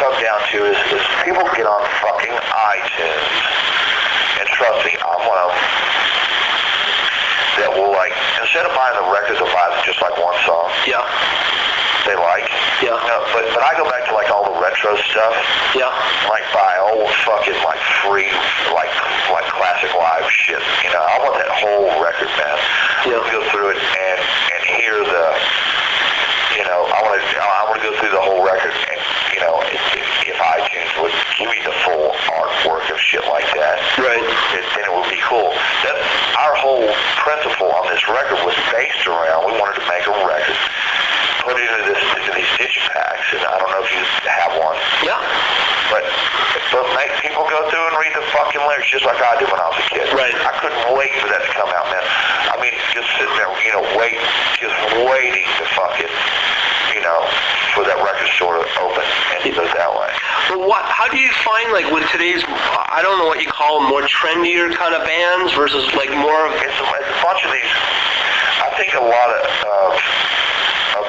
come down to is people get on fucking iTunes, and trust me, I'm one of them, that will, like, instead of buying the records, they'll buy just, like, one song. Yeah. They like. Yeah. You know, but I go back to, like, all the retro stuff. Yeah. Like, buy old fucking, like, free, like classic live shit. You know, I want that whole record, man. Yeah. Go through it and hear the, you know, I want to go through the whole record, and, you know, if iTunes would give me the full artwork of shit like that, right, then it would be cool. That our whole principle on this record was based around, we wanted to make a record, put it into these digipacks, and I don't know if you have one. Yeah. But make people go through and read the fucking lyrics just like I did when I was a kid. Right. I couldn't wait for that to come out, man. I mean, just sitting there, you know, just waiting to fucking, you know, for that record store to open and go that way. Well, how do you find, like, with today's, I don't know what you call them, more trendier kind of bands versus, like, more of... It's a bunch of these, I think a lot of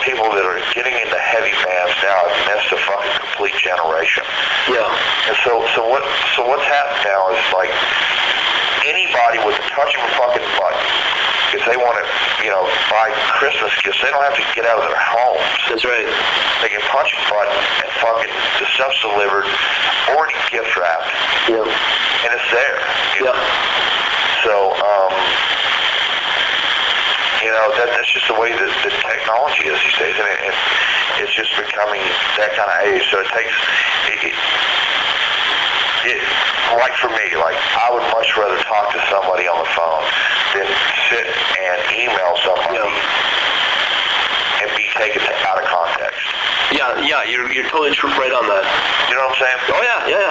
people that are getting into heavy bands now have missed a fucking complete generation. Yeah. And so what's happened now is, like, anybody with the touch of a fucking button, if they want to, you know, buy Christmas gifts, they don't have to get out of their homes. That's right. They can punch a button and fucking the stuff's delivered, already gift wrapped. Yeah. And it's there. Yeah. So, you know, that's just the way that the technology is these days, and it's just becoming that kind of age. So it takes, like for me, like I would much rather talk to somebody on the phone than sit and email somebody and be taken out of context. Yeah, you're totally right on that. You know what I'm saying? Oh yeah.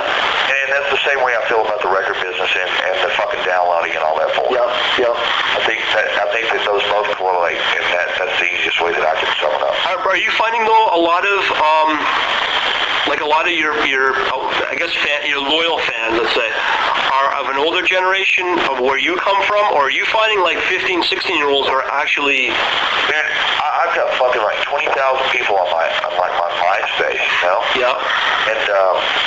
And that's the same way I feel about the record business and the fucking downloading and all that bullshit. Yeah. I think that those both correlate, and that's the easiest way that I can sum it up. Are you finding though a lot of your I guess your loyal fans, let's say, are of an older generation of where you come from, or are you finding like 15, 16-year-olds are actually? Man, I've got fucking like 20,000 people on my MySpace, you know? Yeah.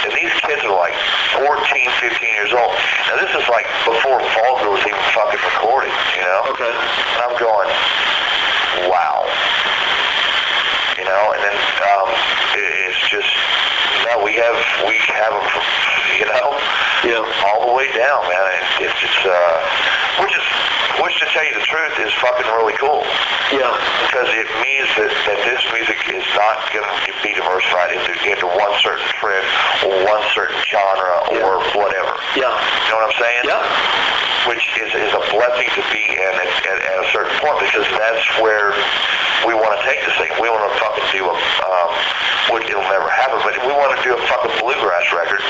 And these kids are like 14, 15 years old. Now this is like before Vulgar was even fucking recorded, you know? Okay. And I'm going, wow. You know, and then it's just, no, we have them from, you know, all the way down, man. And it's which to tell you the truth is fucking really cool. Yeah. Because it means that this music is not going to be diversified into one certain trend or one certain genre or whatever. Yeah. You know what I'm saying? Yeah. Which is a blessing to be in at a certain point, because that's where we want to take this thing. We want to fucking do it'll never happen, but we want to do a fucking bluegrass record,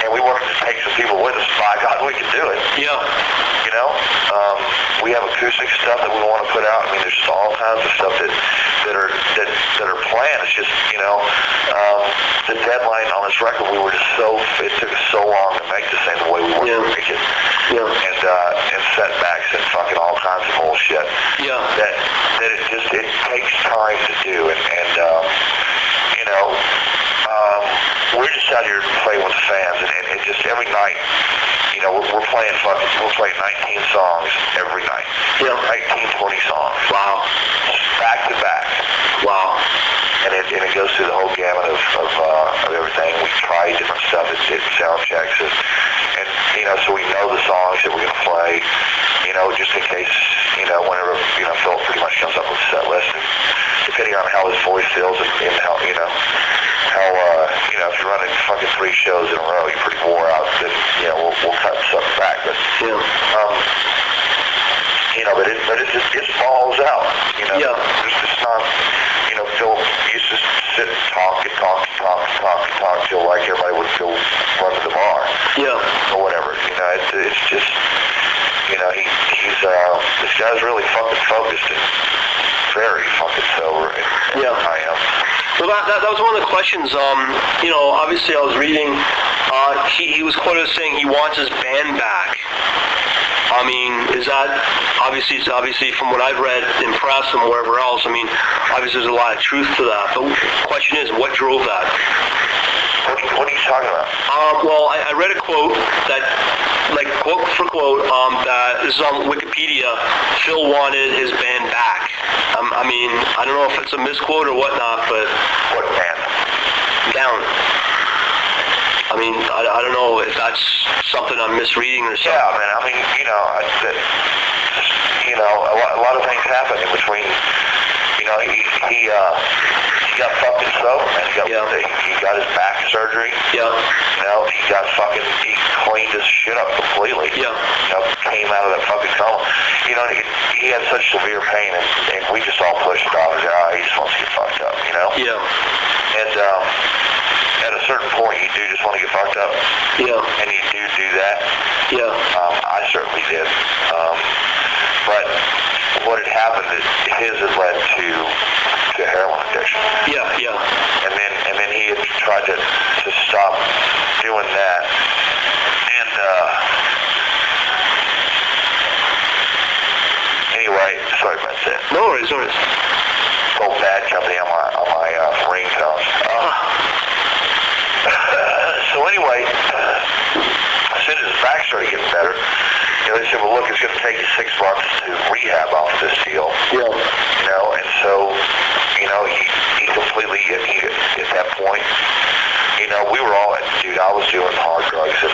and we want to take some people with us. By God, we can do it. Yeah. You know, we have acoustic stuff that we want to put out. I mean, there's just all kinds of stuff that are planned. It's just, you know, the deadline on this record, it took us so long to make this thing the way we wanted to make it. Yeah. And setbacks and fucking all kinds of bullshit. Yeah. That it takes time to do, and you know, we're just out here playing with the fans, and just every night, you know, we're playing 19 songs every night. Yeah. 19, 20 songs. Wow. Back to back. Wow. And it goes through the whole gamut of everything. We try different stuff. It sound checks, and you know, so we know the songs that we're gonna play. You know, just in case, you know, whenever, you know, Phil pretty much comes up with a set list, and depending on how his voice feels and how, you know, if you're running fucking 3 shows in a row, you're pretty wore out, then, you know, we'll cut something back. But, you know, but it falls out. You know, there's just not, you know, Phil used to sit and talk till like everybody would go run to the bar. Yeah. Or whatever. You know, it's just, you know, this guy's really fucking focused and very fucking sober. And I am. Well, that was one of the questions. You know, obviously I was reading, he was quoted as saying he wants his band back. I mean, is that, obviously from what I've read in press and wherever else, I mean, obviously there's a lot of truth to that. But the question is, what drove that? What are you talking about? Well, I read a quote that, like quote for quote, that this is on Wikipedia. Phil wanted his band back. I mean, I don't know if it's a misquote or whatnot, but What band? Down. I mean, I don't know if that's something I'm misreading or something. Yeah, man. I mean, a lot of things happen in between. He got fucking sober, man. He got his back surgery. Yeah. He cleaned his shit up completely. Yeah. Came out of that fucking coma. He had such severe pain, and we just all pushed it off. He just wants to get fucked up, Yeah. And at a certain point, you do just want to get fucked up. Yeah. And you do that. Yeah. I certainly did. But what had happened is his had led to heroin addiction. Yeah. Yeah. And then he had tried to stop doing that. And anyway, sorry about that. No worries. Old bad company on my ringtone. So anyway, as soon as his back started getting better, they said, well, look, it's going to take you 6 months to rehab off this deal. Yeah. And so, he completely, at that point, we were all, dude, I was doing hard drugs, and